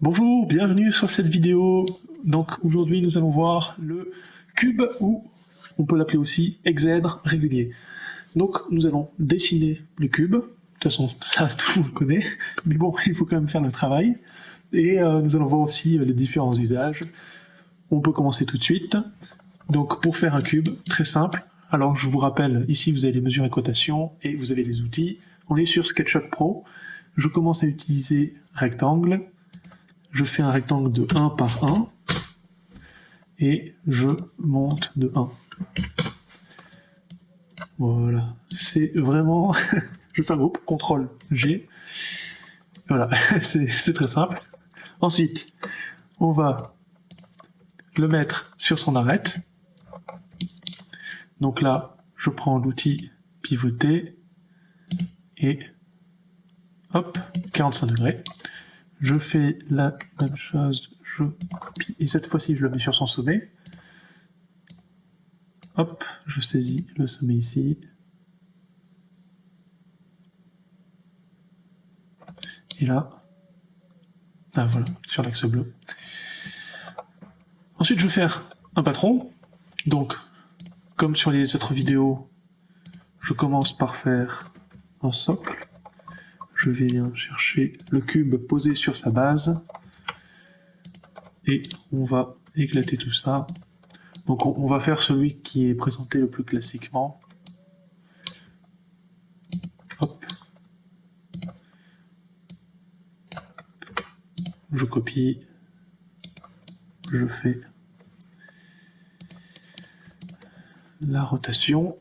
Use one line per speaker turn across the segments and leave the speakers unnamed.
Bonjour, bienvenue sur cette vidéo. Donc aujourd'hui nous allons voir le cube, ou on peut l'appeler aussi hexèdre régulier. Donc nous allons dessiner le cube. De toute façon ça tout le monde connaît, mais bon il faut quand même faire le travail. Et nous allons voir aussi les différents usages. On peut commencer tout de suite. Donc pour faire un cube, très simple. Alors je vous rappelle, ici vous avez les mesures et cotations et vous avez les outils. On est sur SketchUp Pro. Je commence à utiliser rectangle. Je fais un rectangle de 1 par 1 et je monte de 1. Voilà, c'est vraiment... je fais un groupe, CTRL G. Voilà, c'est très simple. Ensuite, on va le mettre sur son arête. Donc là, je prends l'outil pivoter et hop, 45 degrés. Je fais la même chose, je copie, et cette fois-ci je le mets sur son sommet. Hop, je saisis le sommet ici. Et là, ah voilà, sur l'axe bleu. Ensuite je vais faire un patron. Donc, comme sur les autres vidéos, je commence par faire un socle. Je vais chercher le cube posé sur sa base. Et on va éclater tout ça. Donc on va faire celui qui est présenté le plus classiquement. Hop. Je copie. Je fais la rotation.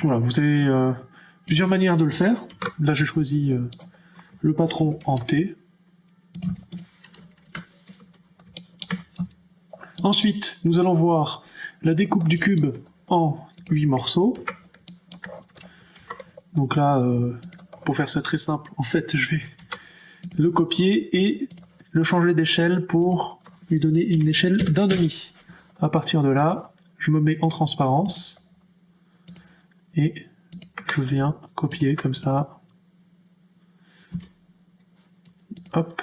Voilà, vous avez plusieurs manières de le faire. Là, j'ai choisi le patron en T. Ensuite, nous allons voir la découpe du cube en 8 morceaux. Donc là, pour faire ça très simple, en fait, je vais le copier et le changer d'échelle pour lui donner une échelle d'1,5. À partir de là, je me mets en transparence. Et je viens copier comme ça. Hop.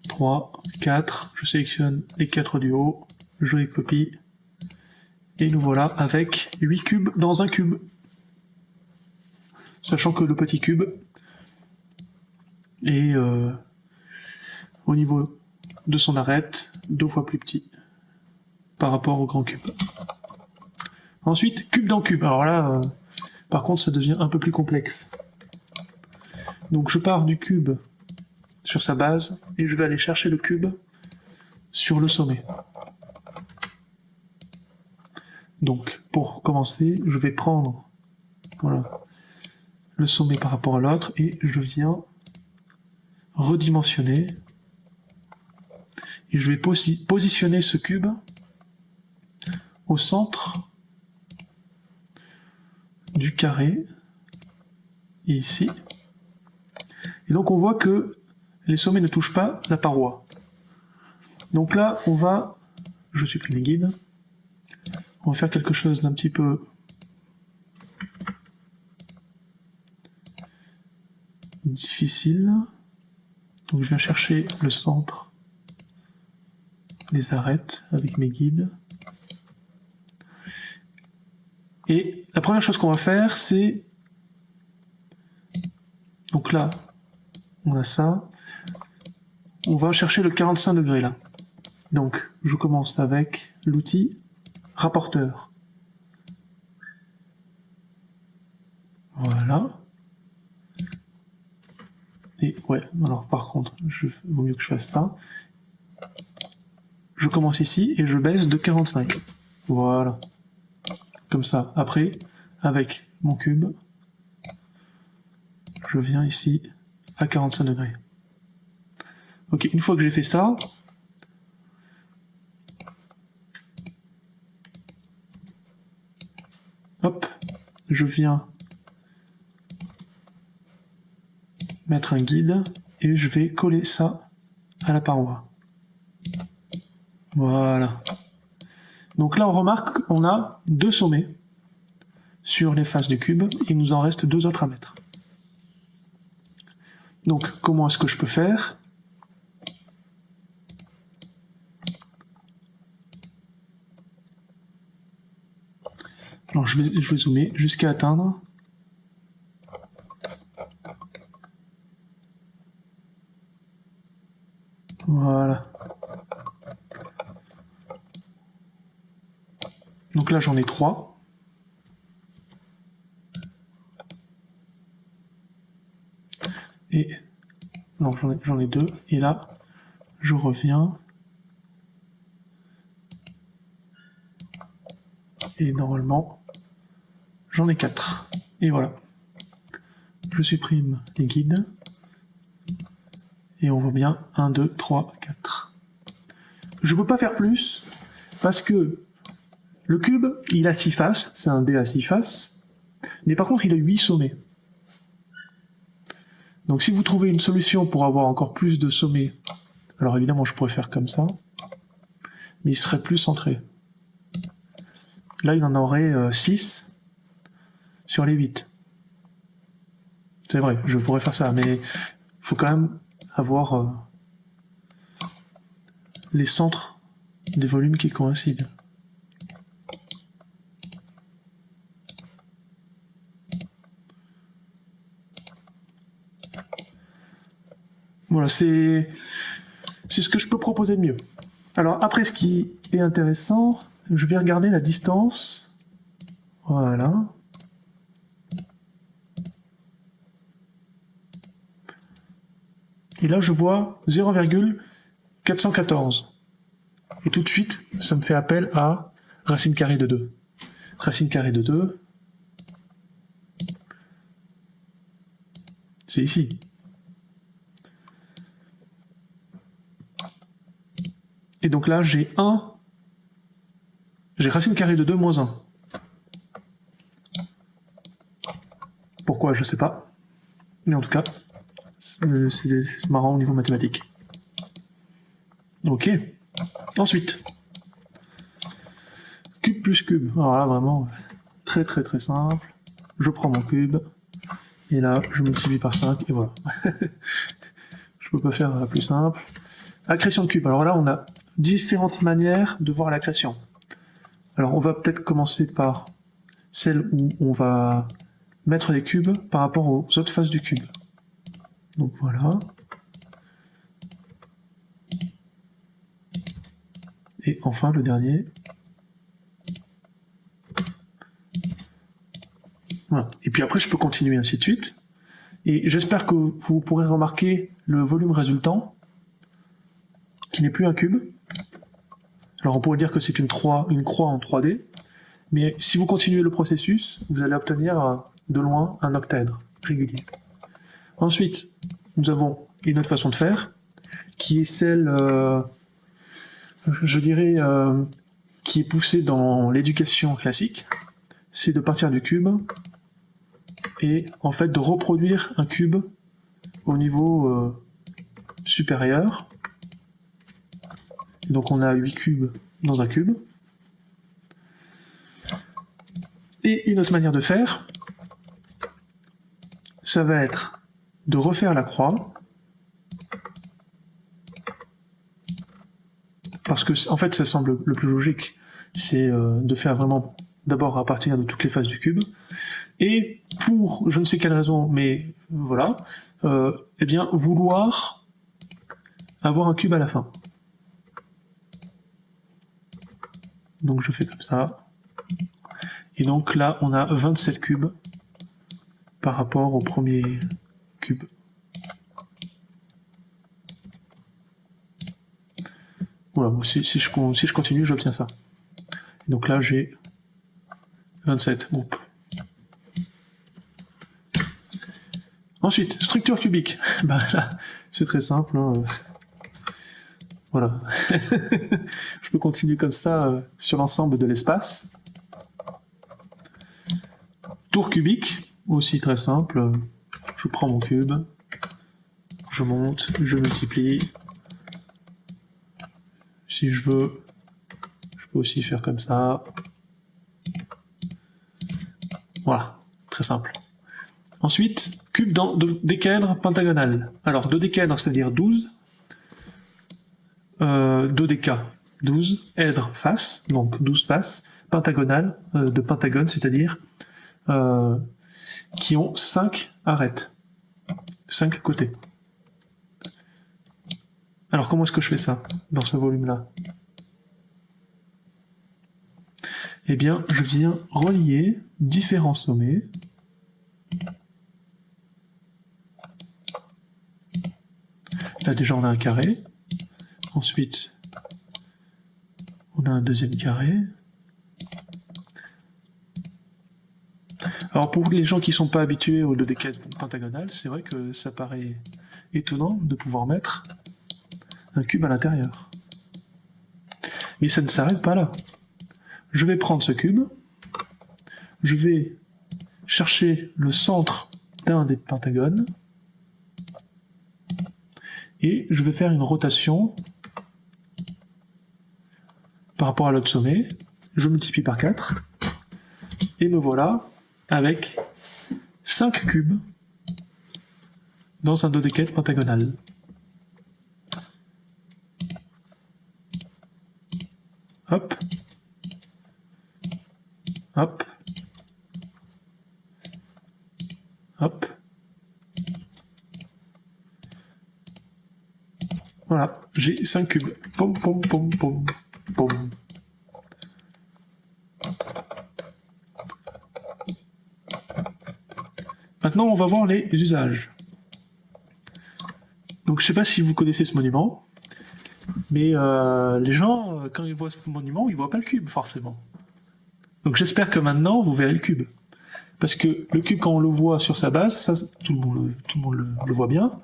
3, 4. Je sélectionne les 4 du haut. Je les copie. Et nous voilà avec 8 cubes dans un cube. Sachant que le petit cube est au niveau de son arête 2 fois plus petit par rapport au grand cube. Ensuite, cube dans cube. Alors là, par contre, ça devient un peu plus complexe. Donc je pars du cube sur sa base, et je vais aller chercher le cube sur le sommet. Donc, pour commencer, je vais prendre voilà, le sommet par rapport à l'autre, et je viens redimensionner. Et je vais positionner ce cube au centre du carré, et ici. Et donc on voit que les sommets ne touchent pas la paroi. Donc là, je supprime les guides, on va faire quelque chose d'un petit peu difficile. Donc je viens chercher le centre, les arêtes avec mes guides. Et la première chose qu'on va faire, c'est... Donc là, on a ça. On va chercher le 45 degrés là. Donc, je commence avec l'outil rapporteur. Voilà. Et ouais, alors par contre, vaut mieux que je fasse ça. Je commence ici et je baisse de 45. Voilà. comme ça. Après, avec mon cube, je viens ici à 45 degrés. Ok, une fois que j'ai fait ça, hop, je viens mettre un guide et je vais coller ça à la paroi. Voilà. Donc là, on remarque qu'on a 2 sommets sur les faces du cube, il nous en reste 2 autres à mettre. Donc, comment est-ce que je peux faire? Alors, je vais zoomer jusqu'à atteindre. Voilà. Donc là, j'en ai 3. Et non, j'en ai 2. Et là, je reviens. Et normalement, j'en ai 4. Et voilà. Je supprime les guides. Et on voit bien 1, 2, 3, 4. Je ne peux pas faire plus parce que le cube, il a 6 faces. C'est un dé à 6 faces. Mais par contre, il a 8 sommets. Donc si vous trouvez une solution pour avoir encore plus de sommets, alors évidemment je pourrais faire comme ça, mais il serait plus centré. Là il en aurait 6 sur les 8. C'est vrai, je pourrais faire ça, mais il faut quand même avoir les centres des volumes qui coïncident. Voilà, c'est ce que je peux proposer de mieux. Alors après, ce qui est intéressant, je vais regarder la distance. Voilà. Et là, je vois 0,414. Et tout de suite, ça me fait appel à racine carrée de 2. Racine carrée de 2, c'est ici. Et donc là, j'ai racine carrée de 2 moins 1. Pourquoi, je sais pas. Mais en tout cas, c'est marrant au niveau mathématique. Ok. Ensuite, cube plus cube. Alors là, vraiment, très très très simple. Je prends mon cube, et là, je multiplie par 5, et voilà. Je peux pas faire plus simple. Accrétion de cube. Alors là, on a différentes manières de voir l'accrétion. Alors, on va peut-être commencer par celle où on va mettre les cubes par rapport aux autres faces du cube. Donc voilà. Et enfin, le dernier. Voilà. Et puis après, je peux continuer ainsi de suite. Et j'espère que vous pourrez remarquer le volume résultant, qui n'est plus un cube. Alors on pourrait dire que c'est une croix en 3D, mais si vous continuez le processus, vous allez obtenir de loin un octaèdre régulier. Ensuite, nous avons une autre façon de faire, qui est celle, je dirais, qui est poussée dans l'éducation classique, c'est de partir du cube et en fait de reproduire un cube au niveau supérieur. Donc on a 8 cubes dans un cube. Et une autre manière de faire, ça va être de refaire la croix, parce que en fait ça semble le plus logique, c'est de faire vraiment d'abord à partir de toutes les faces du cube, et pour je ne sais quelle raison, mais voilà, eh bien vouloir avoir un cube à la fin. Donc je fais comme ça. Et donc là, on a 27 cubes par rapport au premier cube. Voilà, si je continue, j'obtiens ça. Et donc là, j'ai 27 groupes. Ensuite, structure cubique. Bah là, c'est très simple. Hein. Voilà. Je peux continuer comme ça sur l'ensemble de l'espace. Tour cubique, aussi très simple. Je prends mon cube, je monte, je multiplie. Si je veux, je peux aussi faire comme ça. Voilà, très simple. Ensuite, cube dans dodécaèdre pentagonal. Alors, dodécaèdre, c'est-à-dire 12. Dodéca, 12. Èdre, face, donc 12 faces. Pentagonal, de pentagone, c'est-à-dire qui ont 5 arêtes. 5 côtés. Alors, comment est-ce que je fais ça, dans ce volume-là? Eh bien, je viens relier différents sommets. Là, déjà, on a un carré. Ensuite, on a un deuxième carré. Alors, pour les gens qui ne sont pas habitués au dodécaèdre pentagonal, c'est vrai que ça paraît étonnant de pouvoir mettre un cube à l'intérieur. Mais ça ne s'arrête pas là. Je vais prendre ce cube, je vais chercher le centre d'un des pentagones, et je vais faire une rotation par rapport à l'autre sommet. Je multiplie par 4, et me voilà avec 5 cubes dans un dodécaèdre pentagonal. Hop. Hop. Hop. Voilà, j'ai 5 cubes. Pom, pom, pom, pom, pom. Maintenant, on va voir les usages. Donc, je sais pas si vous connaissez ce monument, mais les gens, quand ils voient ce monument, ils voient pas le cube, forcément. Donc, j'espère que maintenant, vous verrez le cube. Parce que le cube, quand on le voit sur sa base, ça, tout le monde le voit bien,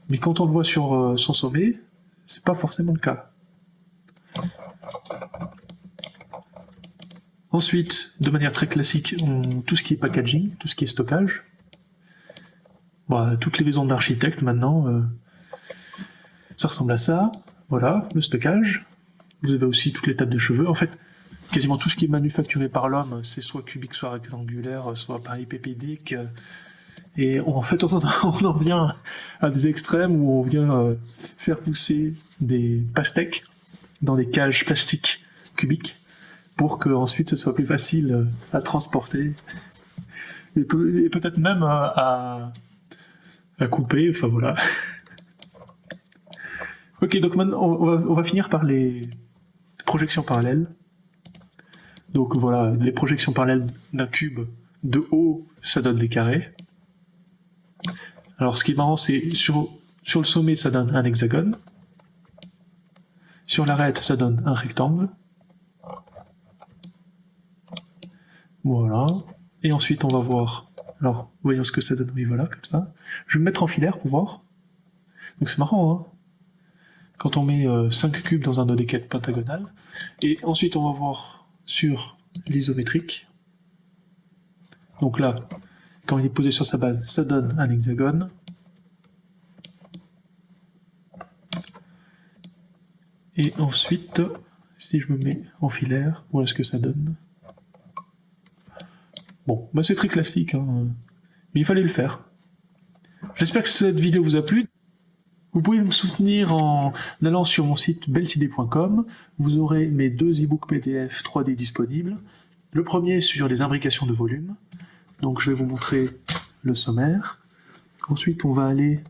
mais quand on le voit sur son sommet, c'est pas forcément le cas. Ensuite, de manière très classique, tout ce qui est packaging, tout ce qui est stockage. Bon, toutes les maisons d'architectes maintenant, ça ressemble à ça. Voilà, le stockage. Vous avez aussi toutes les tables de cheveux. En fait, quasiment tout ce qui est manufacturé par l'homme, c'est soit cubique, soit rectangulaire, soit parallélépipédique. Et en fait, on en vient à des extrêmes où on vient faire pousser des pastèques dans des cages plastiques cubiques pour que ensuite ce soit plus facile à transporter et peut-être même à couper. Enfin voilà. Ok, donc maintenant on va finir par les projections parallèles. Donc voilà, les projections parallèles d'un cube de haut, ça donne des carrés. Alors ce qui est marrant, c'est sur le sommet, ça donne un hexagone. Sur l'arête, ça donne un rectangle. Voilà. Et ensuite, on va voir. Alors, voyons ce que ça donne. Oui, voilà, comme ça. Je vais me mettre en filaire pour voir. Donc c'est marrant, hein. Quand on met 5 cubes dans un dodécaèdre pentagonal. Et ensuite, on va voir sur l'isométrique. Donc là, quand il est posé sur sa base, ça donne un hexagone. Et ensuite, si je me mets en filaire, voilà ce que ça donne. Bon, bah c'est très classique, hein, mais il fallait le faire. J'espère que cette vidéo vous a plu. Vous pouvez me soutenir en allant sur mon site beltidé.com. Vous aurez mes 2 e-books PDF 3D disponibles. Le premier sur les imbrications de volume. Donc je vais vous montrer le sommaire. Ensuite, on va aller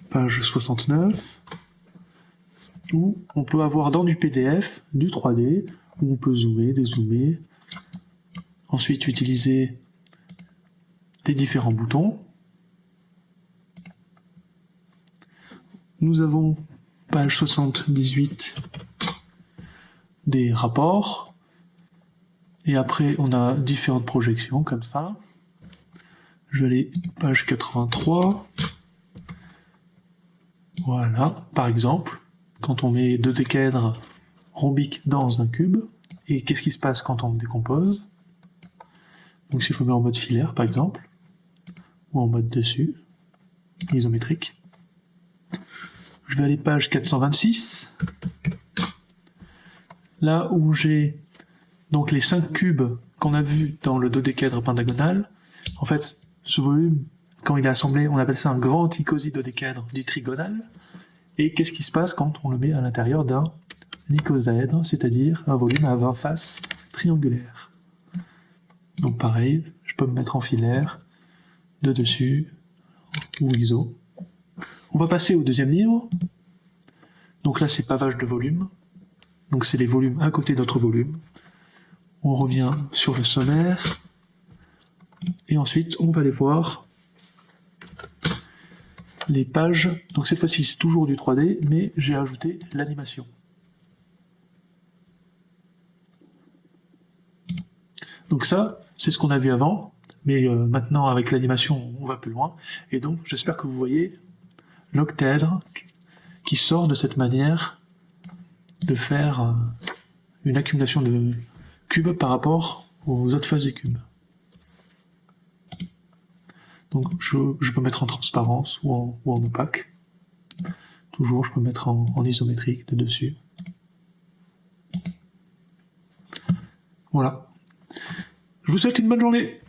page 69, où on peut avoir dans du PDF du 3D, où on peut zoomer, dézoomer. Ensuite, utiliser les différents boutons. Nous avons, page 78, des rapports. Et après, on a différentes projections comme ça. Je vais aller page 83. Voilà, par exemple, quand on met deux décaèdres rhombiques dans un cube, et qu'est-ce qui se passe quand on le décompose? Donc si je le mets en mode filaire, par exemple, ou en mode dessus, isométrique. Je vais aller page 426. Là où j'ai donc les 5 cubes qu'on a vus dans le dodécaèdre pentagonal. En fait, ce volume, quand il est assemblé, on appelle ça un grand icosydodécaèdre dit trigonal. Et qu'est-ce qui se passe quand on le met à l'intérieur d'un icosaèdre, c'est-à-dire un volume à 20 faces triangulaires. Donc pareil, je peux me mettre en filaire, de dessus, ou iso. On va passer au deuxième livre. Donc là, c'est pavage de volume. Donc c'est les volumes à côté d'autres volumes. On revient sur le sommaire. Et ensuite, on va aller voir les pages. Donc cette fois-ci, c'est toujours du 3D, mais j'ai ajouté l'animation. Donc ça, c'est ce qu'on a vu avant, mais maintenant, avec l'animation, on va plus loin. Et donc, j'espère que vous voyez l'octaèdre qui sort de cette manière de faire une accumulation de cubes par rapport aux autres phases des cubes. Donc je peux mettre en transparence ou en opaque. Toujours, je peux mettre en isométrique de dessus. Voilà. Je vous souhaite une bonne journée.